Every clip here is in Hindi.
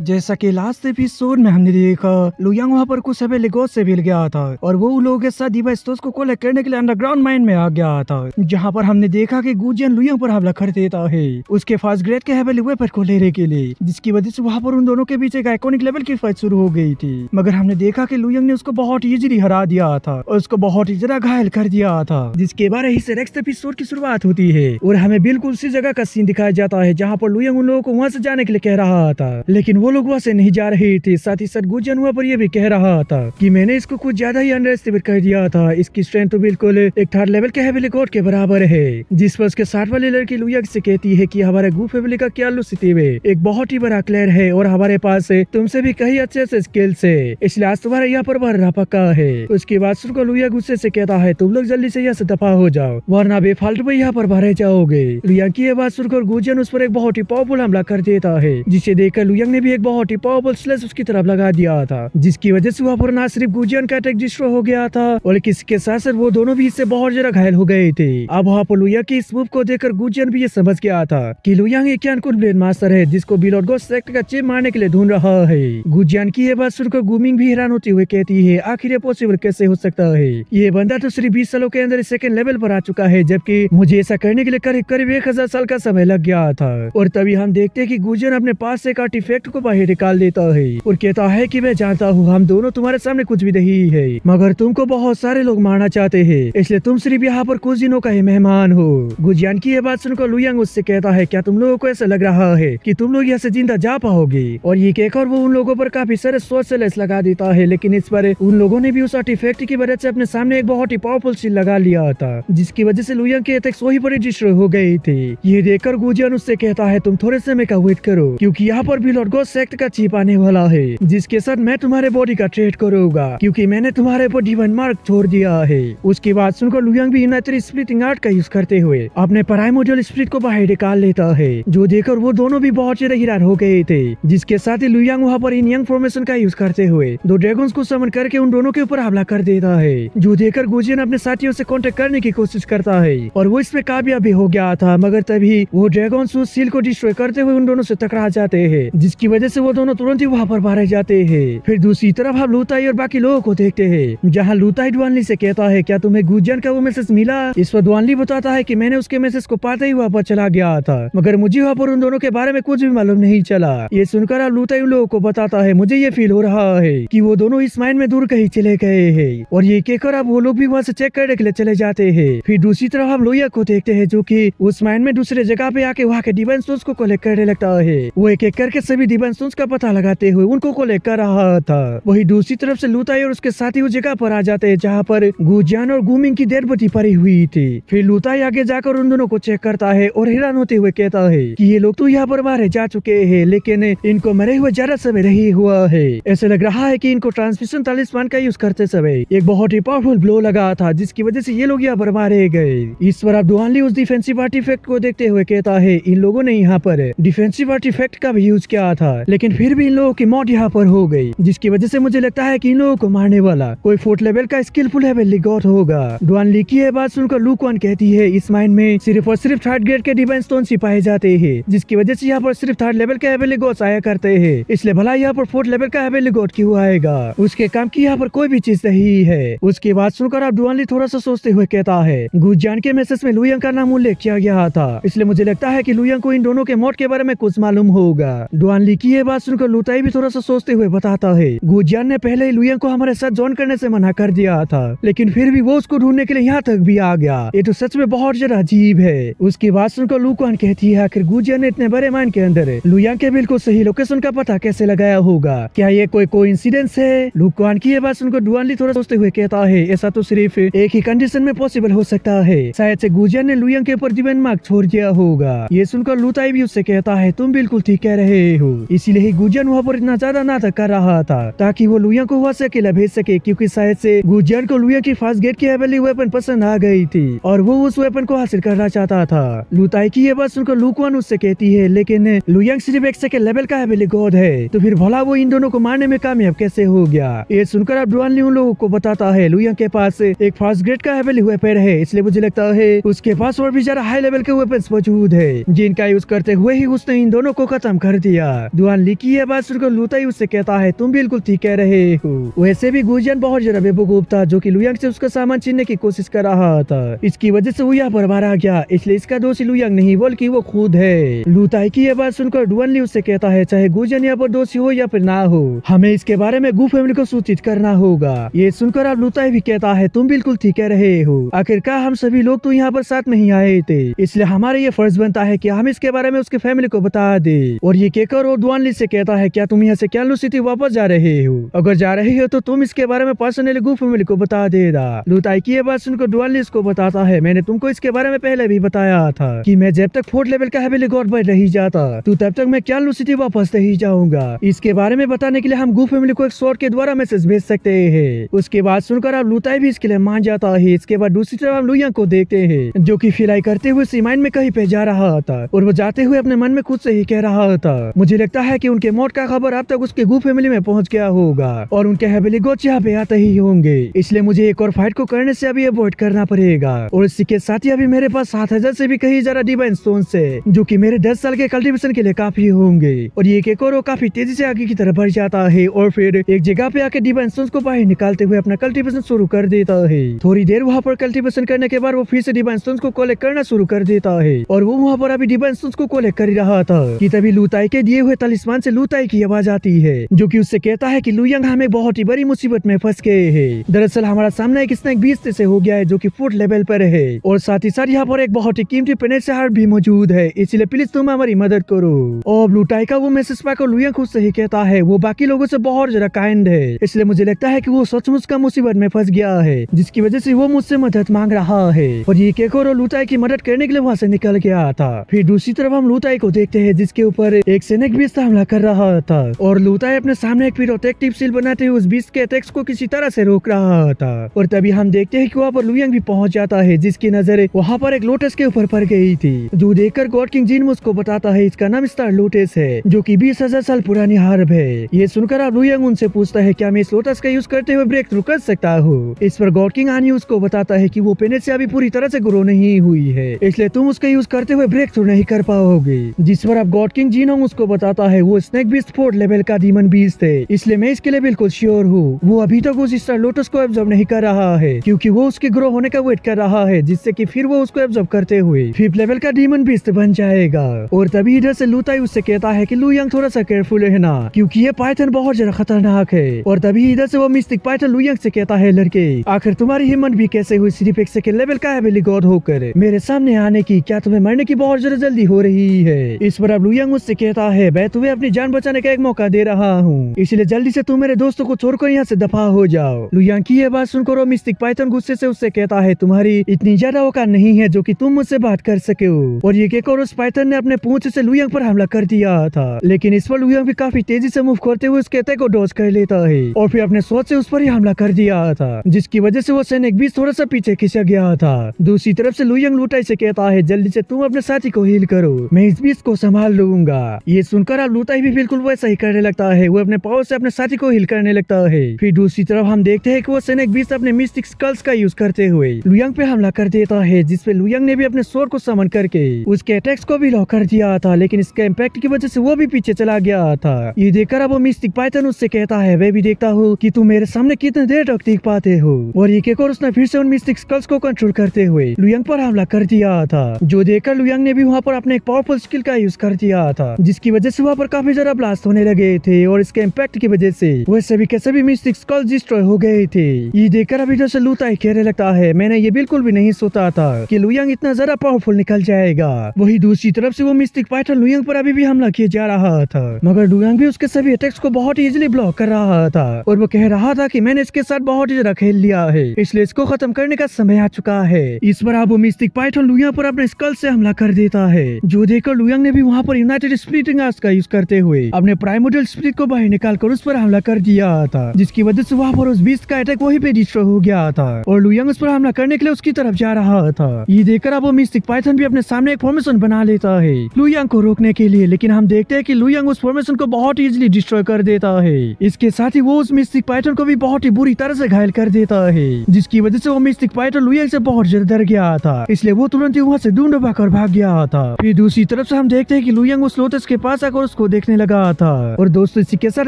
जैसा कि लास्ट एपिसोड में हमने देखा, लुयांग वहाँ पर कुछ समय लिगोस से मिल गया था और वो उन लोगों के साथ दिवास्टोस को कलेक्ट करने के लिए अंडरग्राउंड माइन में आ गया था, जहाँ पर हमने देखा कि गुजियन लुयांग पर हमला कर देता है उसके फर्स्ट ग्रेड के हेवली वेपर को लेने के लिए, जिसकी वजह से वहाँ पर उन दोनों के बीच एक आइकॉनिक लेवल की फाइट शुरू हो गई थी। मगर हमने देखा कि लुयांग ने उसको बहुत इजीली हरा दिया था और उसको बहुत ही ज्यादा घायल कर दिया था, जिसके बारे ही से नेक्स्ट एपिसोड की शुरुआत होती है और हमें बिल्कुल उसी जगह का सीन दिखाया जाता है जहाँ पर लुयांग उन लोगों को वहाँ से जाने के लिए कह रहा था, लेकिन वो लोग वहाँ से नहीं जा रहे थे। साथ ही साथ गुजियन वहाँ पर ये भी कह रहा था कि मैंने इसको कुछ ज्यादा ही अंडर एस्टिमेट कर दिया था, इसकी स्ट्रेंथ तो बिल्कुल एक थर्ड लेवल के हेवली गॉड के बराबर है। जिस पर उसके साथ वाली लड़की लुयांग से कहती है कि हमारे गू फैमिली का क्या लुसिटिवे एक बहुत ही बड़ा क्लेयर है और हमारे पास तुमसे भी कहीं अच्छे से स्किल्स है, इसलिए आज तुम्हारे यहाँ पर रहा पक्का है। उसके बाद सुनकर लुयांग गुस्से से कहता है तुम लोग जल्दी से यहाँ से दफा हो जाओ वरना बेफालतू में यहाँ पर भरे जाओगे। लुयांग की ये बात सुनकर गुजियन उस पर एक बहुत ही पावरफुल हमला कर देता है, जिसे देखकर लुयांग ने भी एक बहुत ही पावरफुल स्लैश उसकी तरफ लगा दिया था, जिसकी वजह से वहाँ पर ना सिर्फ गुजियन का अटैक डिस्ट्रॉय हो गया था और किसी साथ साथ वो दोनों भी इससे बहुत ज्यादा घायल हो गए थे। अब वहाँ पर लुयांग की इस मूव को देखकर गुजियन भी ये समझ गया था कि लुयांग एक अनकुल ब्लेड मास्टर है जिसको बिलोड गोस्ट सेक्टर का चिप मारने के लिए ढूंढ रहा है। गुजियन की ये बात सुनकर गुमिंग भी हैरान होती हुई कहती है आखिर ये पॉसिबल कैसे हो सकता है, ये बंदा तो सिर्फ 20 सालों के अंदर सेकंड लेवल पर आ चुका है, जबकि मुझे ऐसा करने के लिए करीब करीब 1000 साल का समय लग गया था। और तभी हम देखते हैं कि गुजियन अपने पास से एक आर्टिफैक्ट को बाहर निकाल देता है और कहता है कि मैं जानता हूँ हम दोनों तुम्हारे सामने कुछ भी नहीं है, मगर तुमको बहुत सारे लोग मारना चाहते हैं, इसलिए तुम सिर्फ यहाँ पर कुछ दिनों का ही मेहमान हो। गुजियन की ये बात सुनकर लुयांग उससे कहता है क्या तुम लोगों को ऐसा लग रहा है कि तुम लोग यहाँ से जिंदा जा पाओगे, और ये कहकर वो उन लोगों पर काफी सारे सोच से लेस लगा देता है, लेकिन इस पर उन लोगों ने भी उस आर्टिफैक्ट की वजह से अपने सामने एक बहुत ही पावरफुल शील्ड लगा लिया था, जिसकी वजह से लुयांग के अटैक्स वही पर डिस्ट्रॉय हो गए थे। ये देखकर गुजियन उससे कहता है तुम थोड़े समय का वेट करो क्योंकि यहाँ पर भी लॉर्ड गोस्ट सेक्ट का चिप आने वाला है, जिसके साथ मैं तुम्हारे बॉडी का ट्रेड करूंगा क्योंकि मैंने तुम्हारे ऊपर डिवाइन मार्क छोड़ दिया है। उसके बाद सुनकर लुयांग भी यूनाइटेड स्प्लिटिंग आर्ट का यूज करते हुए अपने प्राइमोर्डियल स्प्लिट को बाहर निकाल लेता है, जो देखकर वो दोनों भी बहुत ज्यादा हैरान हो गए थे। जिसके साथ ही लुयांग वहाँ पर इन यंग फॉर्मेशन का यूज करते हुए दो ड्रैगन्स को समन करके उन दोनों के ऊपर हमला कर देता है, जो देखकर गुजियन अपने साथियों से कांटेक्ट करने की कोशिश करता है और वो इसमें कामयाब भी हो गया था, मगर तभी वो ड्रैगन्स उस सील को डिस्ट्रॉय करते हुए उन दोनों से टकरा जाते हैं, जिसकी वजह से वो दोनों तुरंत ही वहाँ पर मारे जाते हैं। फिर दूसरी तरफ हम लूताई और बाकी लोगों को देखते हैं, जहाँ लूताई डुआनली से कहता है क्या तुम्हें गुजियन का वो मैसेज मिला। इस पर डुआनली बताता है कि मैंने उसके मैसेज को पाते ही वहाँ पर चला गया था, मगर मुझे वहाँ पर उन दोनों के बारे में कुछ भी मालूम नहीं चला। ये सुनकर अब लूताई उन लोगों को बताता है मुझे ये फील हो रहा है कि वो दोनों इस माइन में दूर कहीं चले गए हैं, और ये कहकर अब वो लोग भी वहाँ से चेक करने के लिए चले जाते हैं। फिर दूसरी तरफ हम लोहिया को देखते हैं जो कि उस माइन में दूसरे जगह पे आके वहाँ के डिवाइन स्टोन्स को कलेक्ट करने लगता है। वो एक एक करके सभी डिवाइन स्टोन्स का पता लगाते हुए उनको कलेक्ट कर रहा था। वही दूसरी तरफ से लूताई और उसके साथी उस जगह पर आ जाते हैं जहाँ पर गुजियन और गुमिंग की डेड बॉडी पड़ी हुई थी। फिर लूताई आगे जाकर उन दोनों को चेक करता है और हैरान होते हुए कहता है कि ये लोग तो यहाँ पर मारे जा चुके हैं, लेकिन इनको मरे हुए ज्यादा समय नहीं हुआ है। ऐसे लग रहा है कि इनको ट्रांसमिशन तालिस्मान का यूज करते समय एक बहुत ही पावरफुल ब्लो लगा था, जिसकी वजह से ये लोग यहाँ पर मारे गए। इस पर अब डुआनली उस डिफेंसिव आर्टिफैक्ट को देखते हुए कहता है इन लोगों ने यहाँ पर डिफेंसिव आर्टिफैक्ट का भी यूज किया था, लेकिन फिर भी इन लोगों की मौत यहाँ पर हो गई, जिसकी वजह से मुझे लगता है कि इन लोगों को मारने वाला कोई 4th लेवल का स्किलफुल हेवनली गॉड होगा। डुआनली की ये बात सुनकर लूक्वान कहती है इस माइन में सिर्फ और सिर्फ 3rd ग्रेड के डिवाइन स्टोन ही पाए जाते हैं, जिसकी वजह से यहाँ पर सिर्फ 3rd लेवल के हेवनली गॉड्स आया करते हैं, इसलिए भला यहाँ पर 4th लेवल का हेवनली गॉड क्यों आएगा, उसके काम की यहाँ पर कोई भी चीज नहीं है। उसकी बात सुनकर अब डुआनली थोड़ा सा सोचते हुए कहता है गुजियन के मैसेज में लुयांग का नाम उल्लेख किया गया था, इसलिए मुझे लगता है कि लुयांग को इन दोनों के मौत के बारे में कुछ मालूम होगा। डुआनली की ये बात सुनकर लूताई भी थोड़ा सा सोचते हुए बताता है गुजियन ने पहले ही लुयांग को हमारे साथ ज्वाइन करने से मना कर दिया था, लेकिन फिर भी वो उसको ढूंढने के लिए यहाँ तक भी आ गया, ये तो सच में बहुत ज्यादा अजीब है। उसकी बात सुनकर लूक्वान कहती है आखिर गुजियन ने इतने बड़े माइन के अंदर लुयांग के बिल्कुल सही लोकेशन का पता कैसे लगाया होगा, क्या ये कोई कोइंसिडेंस है। लूक्वान की ये बात सुनकर डुआनली थोड़ा सोचते हुए कहता है ऐसा तो सिर्फ एक ही कंडीशन में पॉसिबल हो सकता है, शायद से गुजियन ने लुयांग के ऊपर डिवाइन मार्क छोड़ दिया होगा। ये सुनकर लूताई भी उससे कहता है तुम बिल्कुल ठीक कह रहे हो, इसीलिए ही गुजियन वहाँ पर इतना ज्यादा नाटक कर रहा था ताकि वो लुयांग को वहाँ से अकेला भेज सके, क्योंकि शायद से गुजियन को लुयांग की फर्स्ट गेट की हेवनली वेपन पसंद आ गई थी और वो उस वेपन को हासिल करना चाहता था। लूताई की ये बात सुनकर लूक्वान उससे कहती है लेकिन लुयांग सिर्फ एक सेकंड लेवल का हेवनली गॉड है, तो फिर भला वो इन दोनों को मारने में कामयाब कैसे हो गया। ये सुनकर अब डुआनली उन लोगों को बताता है लुयांग के पास एक फर्स्ट ग्रेड का हेवनली वेपन है, इसलिए मुझे लगता है उसके पास और भी ज्यादा हाई लेवल के वेपन्स मौजूद है, जिनका यूज करते हुए ही उसने इन दोनों को खत्म कर दिया। डुआन ली की ये बात सुनकर लुताई उससे कहता है तुम बिल्कुल ठीक कह रहे हो। वैसे भी गुजियन बहुत जरा बेवकूफ था जो कि लुयांग से उसका सामान छीनने की कोशिश कर रहा था। इसकी वजह से वो यहाँ पर मारा गया, इसलिए इसका दोषी लुयांग नहीं बल्कि वो खुद है। लुताई की ये बात सुनकर डुआन ली उससे कहता है चाहे गुजियन यहाँ पर दोषी हो या फिर ना हो, हमें इसके बारे में गु फैमिली को सूचित करना होगा। ये सुनकर अब लुताई भी कहता है तुम बिल्कुल ठीक कह रहे हो, आखिरकार हम सभी लोग तो यहाँ पर साथ में ही आए थे, इसलिए हमारा ये फर्ज बनता है कि हम इसके बारे में उसके फैमिली को बता दे। और ये कहकर वो डुआन ली से कहता है क्या तुम यहाँ से क्यानलू सिटी वापस जा रहे हो? अगर जा रहे हो तो तुम इसके बारे में पर्सनली गु फैमिली को बता देगा। लुताई की ये बात सुनकर डुआन ली इसको बताता है मैंने तुमको इसके बारे में पहले भी बताया था कि मैं जब तक 4th लेवल का हेवेली गॉड बढ़ नहीं जाता तो तब तक मैं क्यानलू सिटी वापस नहीं जाऊंगा। इसके बारे में बताने के लिए हम गु फैमिली को एक स्वॉर्ड के द्वारा मैसेज भेज सकते हैं। उसके बाद सुनकर अब लुताई भी इसके लिए मान जाता है। इसके बाद दूसरी तरफ हम लुयांग को देखते हैं जो कि फिलाई करते हुए सीमाइन में कहीं पे जा रहा था और वो जाते हुए अपने मन में खुद से ही कह रहा था मुझे लगता है कि उनके मौत का खबर अब तक उसके गु फैमिली में पहुंच गया होगा और उनके हेवेली गॉड यहाँ पे आते ही होंगे, इसलिए मुझे एक और फाइट को करने से अभी अवॉइड करना पड़ेगा। और इसी के साथ ही अभी मेरे पास 7000 से भी कहीं ज्यादा डिवाइन स्टोन्स है जो कि मेरे 10 साल के कल्टीवेशन के लिए काफी होंगे। और ये एक और काफी तेजी से आगे की तरफ बढ़ जाता है और फिर एक जगह पे आके डिवाइन स्टोन्स को बाहर निकालते हुए अपना कल्टीवेशन शुरू कर देता है। थोड़ी देर वहाँ पर कल्टीवेशन करने के बाद वो फिर से डिवाइन स्टोन्स को कलेक्ट करना शुरू कर देता है और वो वहाँ पर अभी डिवाइन स्टोन्स को कलेक्ट कर रहा था कि तभी लुताई के दिए हुए तलिस्मान से लुताई की आवाज आती है जो कि उससे कहता है कि लुयांग हमें बहुत ही बड़ी मुसीबत में फंस गए हैं। दरअसल हमारा सामना एक स्नेक बीस्ट से हो गया है जो कि 4th लेवल पर है और साथ ही साथ यहाँ पर एक बहुत ही कीमती पेनेट से हार्ट भी मौजूद है, इसलिए प्लीज तुम हमारी मदद करो। और लुताई का वो मैसेज पाकर लुयांग खुद से ही कहता है वो बाकी लोगों से बहुत ज्यादा काइंड है, इसलिए मुझे लगता है कि वो सचमुच का मुसीबत में फंस गया है जिसकी वजह से वो मुझसे मदद मांग रहा है। और ये केकोरो लुताई की मदद करने के लिए वहाँ से निकल गया था। फिर दूसरी तरफ हम लुताई को देखते हैं जिसके ऊपर एक स्नेक बीस्ट हमला कर रहा था और लुताई अपने सामने एक प्रोटेक्टिव शील्ड बनाते हुए उस बीस्ट के अटैक्स को किसी तरह से रोक रहा था। और तभी हम देखते हैं कि वहाँ पर लुयांग भी पहुंच जाता है जिसकी नजर वहाँ पर एक लोटस के ऊपर पड़ गई थी जो देखकर गॉड किंग जिन उसको बताता है इसका नाम स्टार लोटस है जो कि 20,000 साल पुरानी हर्ब है। ये सुनकर अब लुयांग उनसे पूछता है क्या मैं इस लोटस का यूज करते हुए ब्रेक थ्रू कर सकता हूँ? इस पर गॉड किंग आनी उसको बताता है कि वो पेनेट से अभी पूरी तरह से ग्रो नहीं हुई है, इसलिए तुम उसका यूज करते हुए ब्रेक थ्रू नहीं कर पाओगे। जिस पर अब गॉड किंग जिनोंग उसको बताता है वो स्नेक बीस्ट 4th लेवल का डीमन बीस्ट है, इसलिए मैं इसके लिए बिल्कुल श्योर हूँ। वो अभी तक उस स्टार लोटस को एब्जॉर्ब नहीं कर रहा है क्योंकि वो उसके ग्रो होने का वेट कर रहा है जिससे कि फिर वो उसको एब्जॉर्ब करते हुए 5th लेवल का डीमन बीस्ट बन जाएगा। और तभी इधर से लुताई उससे कहता है कि लुयांग थोड़ा सा केयरफुल है ना क्योंकि ये पाइथन बहुत ज्यादा खतरनाक है। और तभी इधर से वो मिस्टिक पाइथन लुयांग से कहता है लड़के आखिर तुम्हारी हिम्मत भी कैसे हुई सिर्फ एक सेकंड लेवल का हेवेली गॉड होकर मेरे सामने आने की? क्या तुम्हें मरने की बहुत ज्यादा जल्दी हो रही है? इस पर अब लुयांग उससे कहता है मैं तुम्हें अपनी जान बचाने का एक मौका दे रहा हूँ, इसलिए जल्दी से तुम मेरे दोस्तों को छोड़कर यहाँ से दफा हो जाओ। लुयांग की ये बात सुनकर वो मिस्टिक पाइथन गुस्से से उससे कहता है तुम्हारी इतनी ज्यादा औकात नहीं है जो कि तुम मुझसे बात कर सके हो। और ये कहकर उस पाइथन ने अपने पूंछ से लुयांग पर हमला कर दिया था, लेकिन इस पर लुयांग भी काफी तेजी से मूव करते हुए उसके अटैक को डॉज कर लेता है और फिर अपने सोच से उस पर ही हमला कर दिया था जिसकी वजह से वो सैनिक बीच थोड़ा सा पीछे खिंचा गया था। दूसरी तरफ से लुयांग लुताई से कहता है जल्दी से तुम अपने साथी को हील करो, मैं इस बीच को संभाल लूंगा। ये सुनकर अब लुताई भी बिल्कुल वैसा ही करने लगता है, वो अपने पावर से अपने साथी को हील करने लगता है। फिर दूसरी तरफ हम देखते हैं कि वो सैनिक बीच अपने मिस्टिक स्कल्स का यूज करते हुए लुयांग पे हमला कर देता है जिसपे लुयांग ने भी अपने स्वॉर्ड को समन करके उसके अटैक्स को भी लॉक कर दिया था, लेकिन इसके इम्पैक्ट की वजह से वो भी पीछे चला गया था। ये देखकर अब वो मिस्टिक पाइथन उससे कहता है मैं भी देखता हूँ कि तुम मेरे सामने कितने देर तक टिक पाते हो। और ये कहकर उसने फिर से उन मिस्टिक स्कल्स को कंट्रोल करते हुए लुयांग पर हमला कर दिया था, जो देखकर लुयांग ने भी वहाँ पर अपने एक पावरफुल स्किल का यूज कर दिया था जिसकी वजह से वहाँ पर काफी ज्यादा ब्लास्ट होने लगे थे और इसके इम्पैक्ट की वजह से वह सभी के सभी मिस्टिक स्कल्स डिस्ट्रॉय हो गए थे। ये देखकर अभी इधर से लुताई कहने लगता है मैंने ये बिल्कुल भी नहीं सोचा था कि लुयांग इतना ज्यादा पावरफुल निकल जाएगा। वही दूसरी तरफ से वो मिस्टिक पाइथन लुयांग पर अभी भी हमला किया जा रहा था, मगर लुयांग भी उसके सभी अटैक्स को बहुत इजीली ब्लॉक कर रहा था और वो कह रहा था कि मैंने इसके साथ बहुत ही ज्यादा खेल लिया है, इसलिए इसको खत्म करने का समय आ चुका है। इस बार अब वो मिस्टिक पाइथन लुयांग पर अपने स्कल से हमला कर देता है, जो देखकर लुयांग ने भी वहाँ पर यूनाइटेड स्प्लिटिंग आर्ट्स का यूज करते हुए अपने प्राइमोर्डियल स्प्लिट को बाहर निकालकर उस पर हमला कर दिया था, जिसकी वजह से वहाँ पर उस बीस्ट का अटैक वहीं पे डिस्ट्रॉय हो गया था और लुयांग उस पर हमला करने के लिए उसकी तरफ जा रहा था। ये देखकर अब वो मिस्टिक पाइथन भी अपने सामने एक फॉर्मेशन बना लेता है लुयांग को रोकने के लिए, लेकिन हम देखते हैं कि लुयांग उस फॉर्मेशन को बहुत इजीली डिस्ट्रॉय कर देता है। इसके साथ ही वो उस मिस्टिक पाइथन को भी बहुत ही बुरी तरह से घायल कर देता है, जिसकी वजह से वो मिस्टिक पाइथन लुयांग से बहुत ज्यादा डर गया था, इसलिए वो तुरंत ही वहाँ से ढूंढ भाग गया था। फिर दूसरी तरफ से हम देखते हैं कि लुयांग उस लोटस के पास आकर उस को देखने लगा था। और दोस्तों इसी के साथ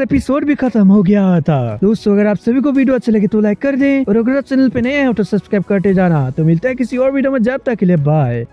एपिसोड भी खत्म हो गया था। दोस्तों अगर आप सभी को वीडियो अच्छी लगे तो लाइक कर दें और अगर आप चैनल पे नए हैं तो सब्सक्राइब करते जाना। तो मिलता है किसी और वीडियो में, जब तक के लिए बाय।